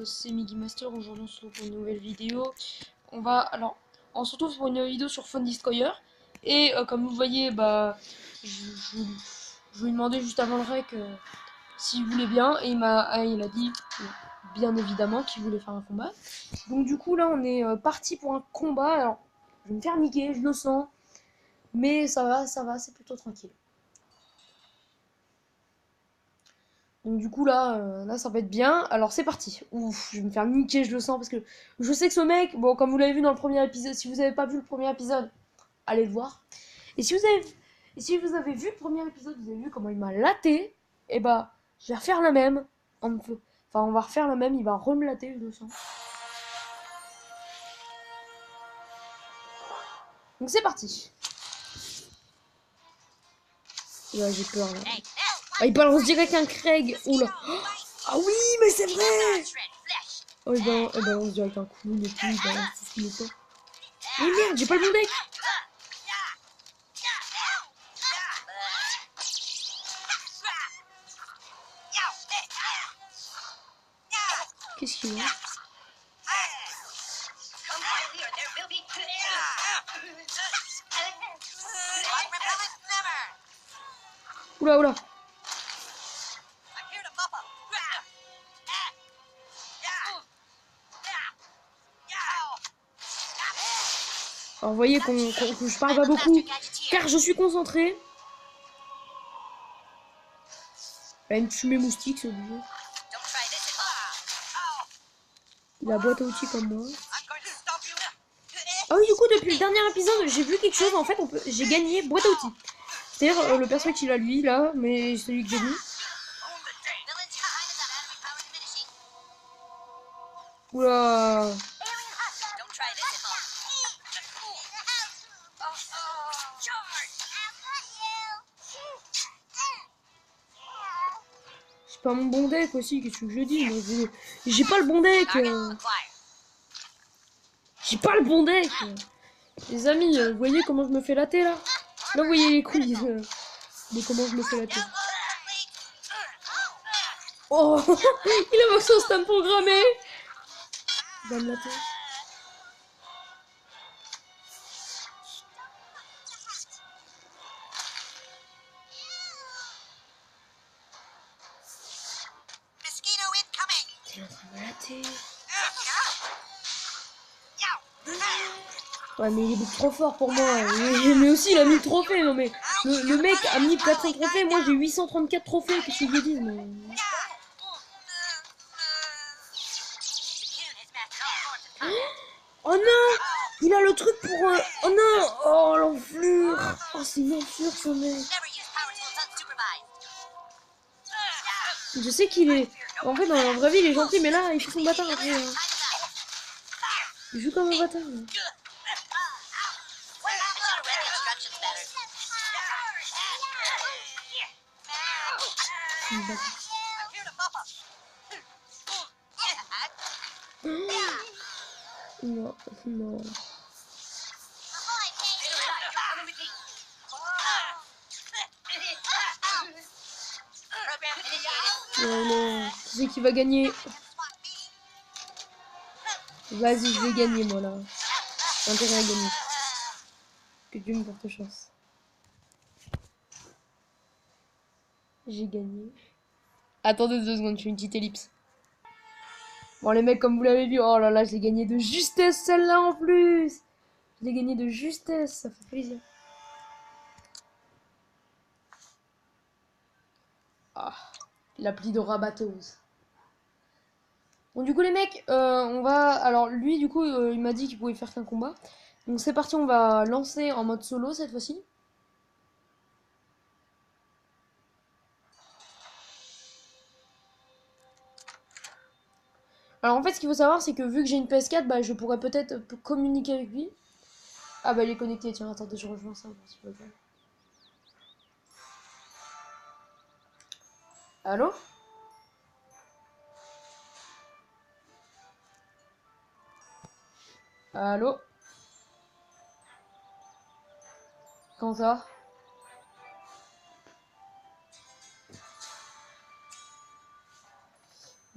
c'est Migi Master. Aujourd'hui, on se retrouve pour une nouvelle vidéo. On se retrouve pour une vidéo sur Phone Destroyer. Et comme vous voyez, je lui ai demandé juste avant le rec s'il voulait bien. Et il a dit, bien évidemment, qu'il voulait faire un combat. Donc du coup, là, on est parti pour un combat. Alors, je vais me faire niquer, je le sens. Mais ça va, c'est plutôt tranquille. Donc du coup là ça va être bien. Alors c'est parti. Ouf, je vais me faire niquer, je le sens parce que je sais que ce mec, bon comme vous l'avez vu dans le premier épisode, si vous n'avez pas vu le premier épisode, allez le voir. Et si vous avez vu le premier épisode, vous avez vu comment il m'a laté. Et bah je vais refaire la même. On va refaire la même, il va me latter, je le sens. Donc c'est parti. Là j'ai peur là. Ah, il balance direct un Craig. Oula. Ah oui, mais c'est vrai. Oh, il balance direct un coup, et tout, il balance tout ce qu'il fait. Mais merde, j'ai pas le bon deck. Qu'est-ce qu'il y a? Oula, oula. Alors, vous voyez que je parle pas beaucoup, car je suis concentré. Là, il me tue mes moustiques, c'est obligé. Il a boîte à outils comme moi. Ah oui, du coup, depuis le dernier épisode, j'ai vu quelque chose. En fait, j'ai gagné boîte à outils. C'est-à-dire le personnage qu'il a lui, là, mais celui que j'ai mis. Oula. C'est pas mon bon deck aussi, qu'est-ce que je dis? J'ai pas le bon deck. J'ai pas le bon deck. Les amis, vous voyez comment je me fais latter là? Là, vous voyez les couilles de comment je me fais latter. Oh, il a son stun programmé. Il va me latter. T'es en train de me latter. Ouais, mais il est beaucoup trop fort pour moi. Mais aussi, il a 1000 trophées. Non, mais le mec a 1400 trophées. Moi, j'ai 834 trophées. Qu'est-ce que je dis? Oh non! Il a le truc pour... Oh non! Oh, l'enflure! Oh, c'est une enflure, ce mec. Je sais qu'il est... En fait, dans la vraie vie, il est gentil, mais là, il fait son bâtard. Après, il joue comme un bâtard. Là. Non, non. Non, non. Qui c'est qui va gagner? Vas-y, je vais gagner, moi, là. J'ai intérêt à gagner. Que Dieu me porte chance. J'ai gagné. Attendez 2 secondes, je fais une petite ellipse. Bon, les mecs, comme vous l'avez vu, oh là là, je l'ai gagné de justesse, celle-là, en plus. Je l'ai gagné de justesse, ça fait plaisir. Ah, l'appli de rabatteuse. Bon, du coup, les mecs, on va... Alors, lui, du coup, il m'a dit qu'il pouvait faire qu'un combat. Donc, c'est parti, on va lancer en mode solo, cette fois-ci. Alors, en fait, ce qu'il faut savoir, c'est que vu que j'ai une PS4, bah, je pourrais peut-être communiquer avec lui. Ah, bah, il est connecté, tiens, attendez, je rejoins ça. Allô? Allô? Comment ça va?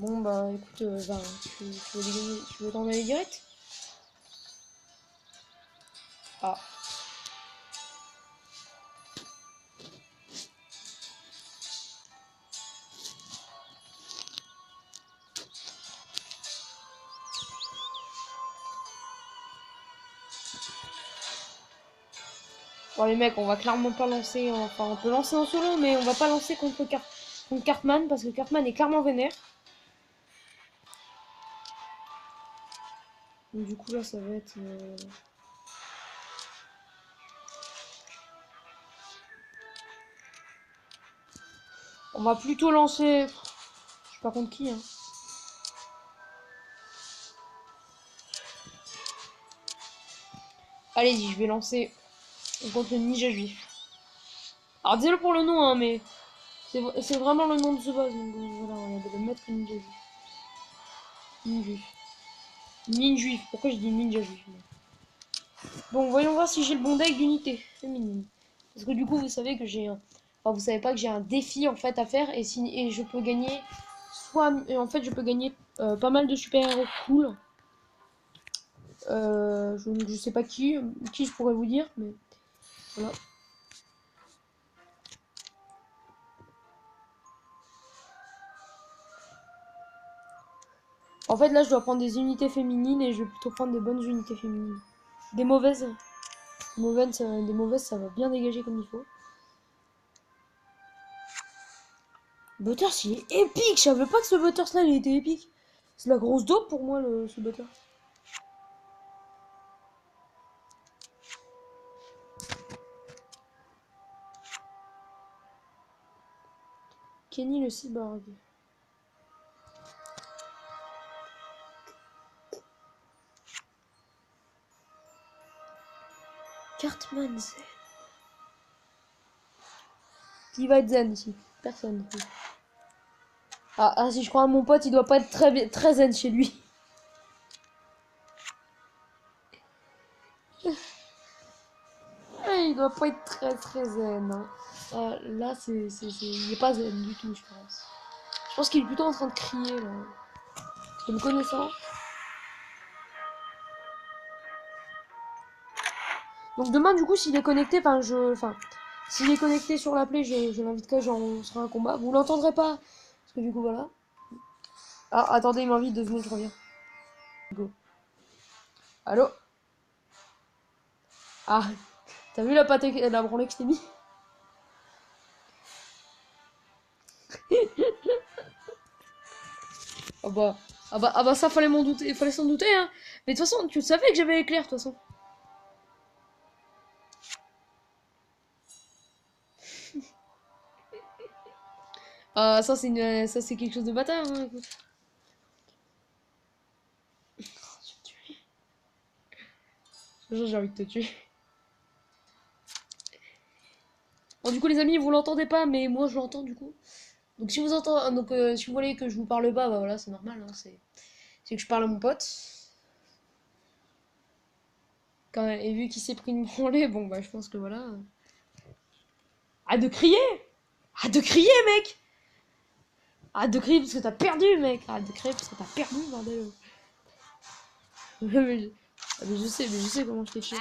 Bon bah écoute, tu veux t'en aller direct? Ah. Bon les mecs, on va clairement pas lancer, enfin on peut lancer en solo, mais on va pas lancer contre Cartman, parce que Cartman est clairement vénère. Donc du coup là ça va être... On va plutôt lancer... Je sais pas contre qui, hein. Allez-y, je vais lancer contre le ninja juif. Alors désolé pour le nom, hein, mais c'est vraiment le nom de ce boss. Donc voilà, on va le mettre ninja juif. Ninja juif. Ninja juif. Pourquoi je dis ninja juif? Bon, voyons voir si j'ai le bon deck d'unité féminine. Parce que du coup, vous savez que j'ai un... Enfin, vous savez pas que j'ai un défi en fait à faire et, et je peux gagner... Soit... En fait, je peux gagner pas mal de super-héros cool. Je sais pas qui je pourrais vous dire, mais voilà. En fait, là, je dois prendre des unités féminines et je vais plutôt prendre des bonnes unités féminines. Des mauvaises, des mauvaises, ça va bien dégager comme il faut. Butters, il est épique. Je savais pas que ce Butters là, il était épique. C'est la grosse dope pour moi, ce Butters. Kenny le cyborg. Cartman Zen. Qui va être zen ici? Personne. Ah, si je crois à mon pote, il doit pas être très zen chez lui. Il doit pas être très zen. Hein. Là, il est pas zen du tout, je pense. Je pense qu'il est plutôt en train de crier là. Je me connaissant. Donc demain, du coup, s'il est connecté, s'il est connecté sur la play, je l'inviterai, genre, on sera un combat. Vous l'entendrez pas, parce que du coup, voilà. Ah, attendez, il m'invite 2 secondes, je reviens. Go. Allô? Ah, t'as vu la branlée que je t'ai mis? Ah bah ça, fallait m'en douter, fallait s'en douter, hein. Mais de toute façon, tu savais que j'avais l'éclair, de toute façon. Ah, ça, c'est quelque chose de bâtard, hein, écoute. J'ai envie de te tuer. Bon, du coup, les amis, vous l'entendez pas, mais moi, je l'entends, du coup. Donc, si vous entendez, si vous voulez que je vous parle pas, bah voilà, c'est normal, hein, c'est que je parle à mon pote. Et vu qu'il s'est pris une branlée, bon, bah, je pense que voilà. Arrête de crier! Arrête de crier, mec! Arrête de crier parce que t'as perdu, mec! Arrête de crier parce que t'as perdu, bordel! mais je sais comment je t'ai fait.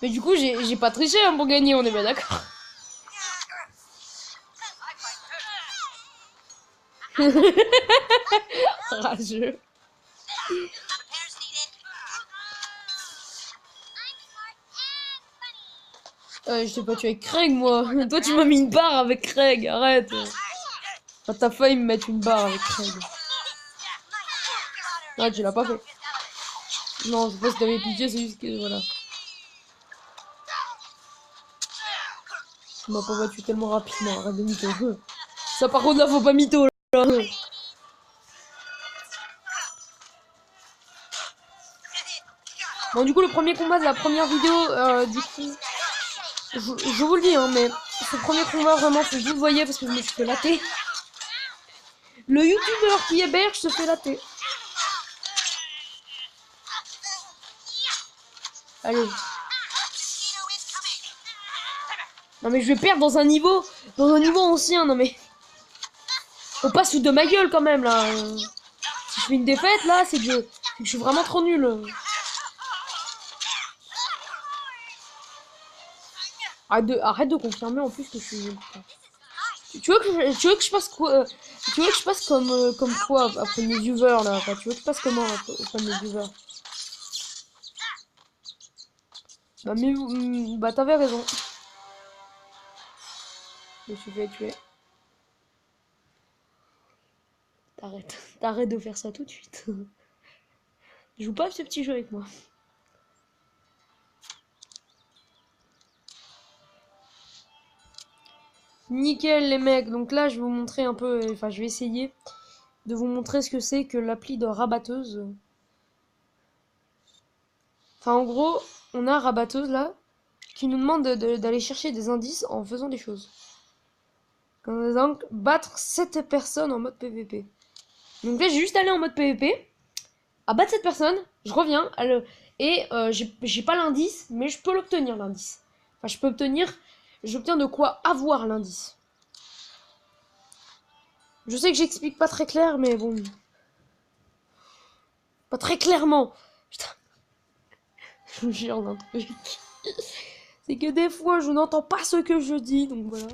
Mais du coup, j'ai pas triché hein, pour gagner, on est bien d'accord. Rageux. Je t'ai pas tué avec Craig, moi. Toi, tu m'as mis une barre avec Craig, arrête. Enfin, t'as failli me mettre une barre avec Craig. Ah, tu l'as pas fait. Non, c'est pas si t'avais pitié, c'est juste que voilà. Tu m'as pas battu tellement rapidement, arrête de mytho. Ça par contre là faut pas mytho là. Bon du coup le premier combat de la première vidéo, du coup, je vous le dis hein, mais ce premier combat vraiment faut que vous le voyez parce que je me suis fait latter. Le youtubeur qui héberge se fait latter. Allez. Non mais je vais perdre dans un niveau ancien, non mais... Faut pas se foutre de ma gueule quand même là. Si je fais une défaite là, c'est que je suis vraiment trop nul. Arrête de confirmer en plus que je suis nul. Tu veux que je passe quoi tu veux que je passe comme quoi après mes viewers là, enfin, tu veux que je passe comment après mes viewers? Bah mais bah t'avais raison. Je me suis fait tuer. T'arrêtes de faire ça tout de suite. Je joue pas à ce petit jeu avec moi. Nickel les mecs, donc là je vais vous montrer un peu, enfin je vais essayer de vous montrer ce que c'est que l'appli de rabatteuse. Enfin en gros, on a rabatteuse là, qui nous demande d'aller chercher des indices en faisant des choses. Comme exemple, battre 7 personnes en mode PVP. Donc là j'ai juste allé en mode PVP, à battre cette personne, je reviens, j'ai pas l'indice, mais je peux l'obtenir l'indice. Enfin j'obtiens de quoi avoir l'indice. Je sais que j'explique pas très clair, mais bon. Pas très clairement. Putain. Je me jure d'un truc. C'est que des fois, je n'entends pas ce que je dis, donc voilà.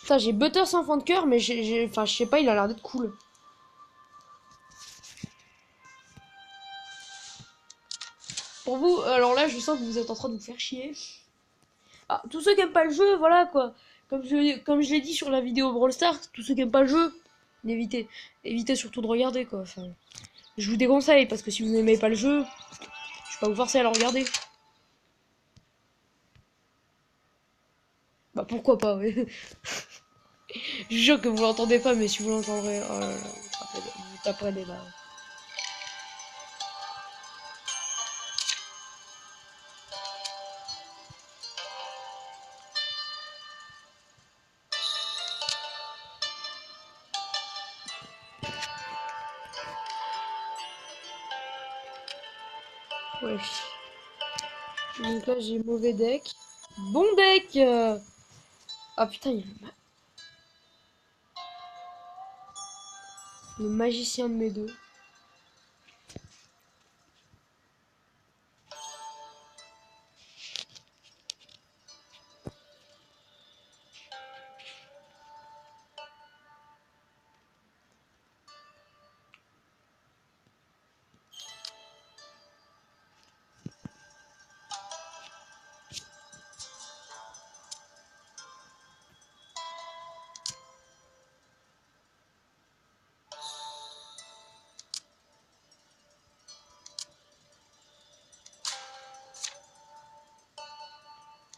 Putain, j'ai Butter sans fond de cœur, mais enfin, je sais pas, il a l'air d'être cool. Pour vous, alors là, je sens que vous êtes en train de vous faire chier. Ah, tous ceux qui aiment pas le jeu, voilà quoi. Comme je l'ai dit sur la vidéo Brawl Stars, tous ceux qui aiment pas le jeu, évitez surtout de regarder quoi. Enfin, je vous déconseille parce que si vous n'aimez pas le jeu, je vais pas vous forcer à le regarder. Bah pourquoi pas, ouais. Je jure que vous l'entendez pas, mais si vous l'entendrez, oh là là, vous taperez des barres. Wesh. Donc là j'ai mauvais deck. Bon deck Ah putain, il y a le magicien de mes deux.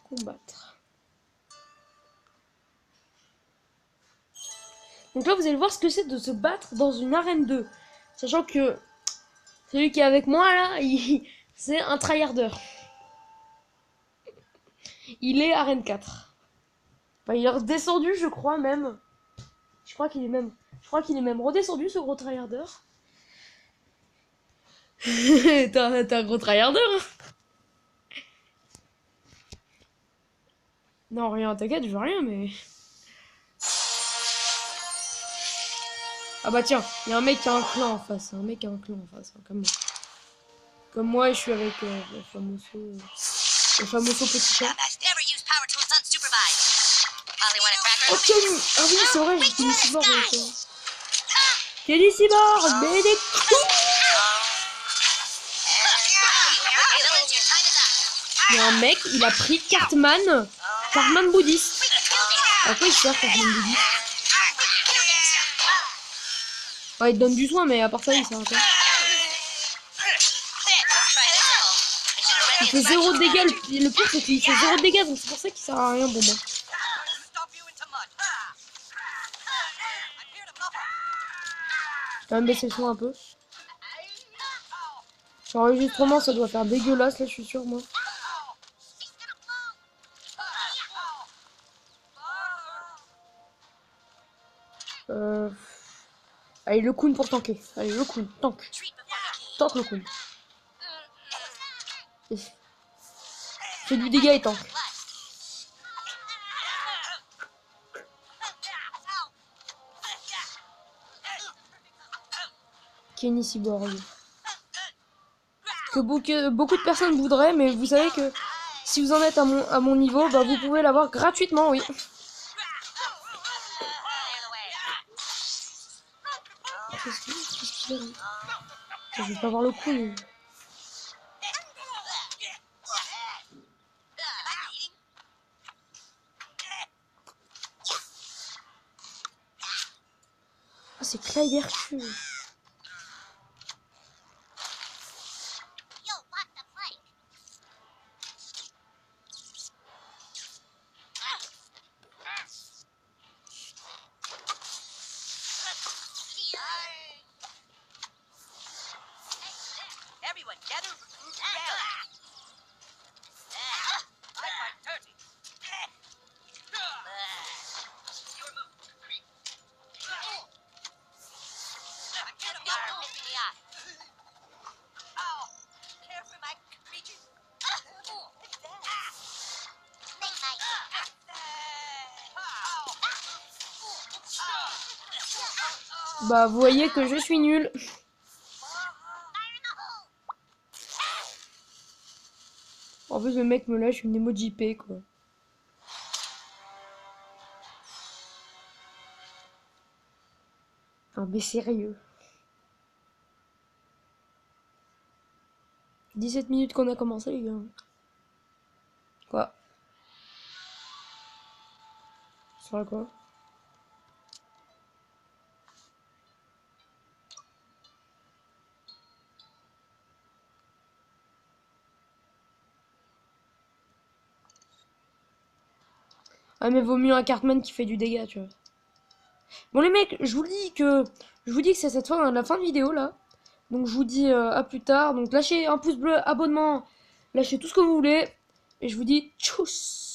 Combattre. Donc là, vous allez voir ce que c'est de se battre dans une arène 2. Sachant que celui qui est avec moi, là, c'est un tryharder. Il est arène 4. Enfin, il est redescendu, je crois même. Je crois qu'il est même redescendu, ce gros tryharder. T'es un gros tryharder, hein. Non, rien, t'inquiète, je veux rien, mais... Ah bah tiens, il y a un mec qui a un clan en face. Un mec qui a un clan en face, hein, comme moi. Comme moi, et je suis avec le famoso petit chat. Oh, Kenny! Ah oui, c'est vrai, j'ai Kenny Cyborg avec toi. Kenny Cyborg! Mais des coups! Il y a un mec, il a pris Cartman. Cartman bouddhiste. À quoi il sert Cartman bouddhiste? Ouais, il te donne du soin, mais à part ça, il sert à quoi? Il fait 0 de dégâts. Le pire, c'est qu'il fait 0 de dégâts, donc c'est pour ça qu'il sert à rien. Bon, bon. Quand même baisser le son un peu. L'enregistrement, ça doit faire dégueulasse, là, je suis sûr, moi. Allez, le Kun pour tanker. Allez, le Kun, tank. Tank le Kun. Fait du dégât et tank. Kenny Cyborg. Que beaucoup de personnes voudraient, mais vous savez que si vous en êtes à mon niveau, bah vous pouvez l'avoir gratuitement, oui. Qu'est-ce qu'il a, lui ? Je vais pas voir le coup, lui. Ah, c'est Clyde Hercule. Bah, vous voyez que je suis nul. En plus, le mec me lâche une emoji P, quoi. Non, mais sérieux. 17 minutes qu'on a commencé, les gars. Quoi? Sur quoi? Ah, mais vaut mieux un Cartman qui fait du dégât, tu vois. Bon, les mecs, je vous dis que c'est cette fois la fin de vidéo, là. Donc, je vous dis à plus tard. Donc, lâchez un pouce bleu, abonnement, lâchez tout ce que vous voulez. Et je vous dis tchuss.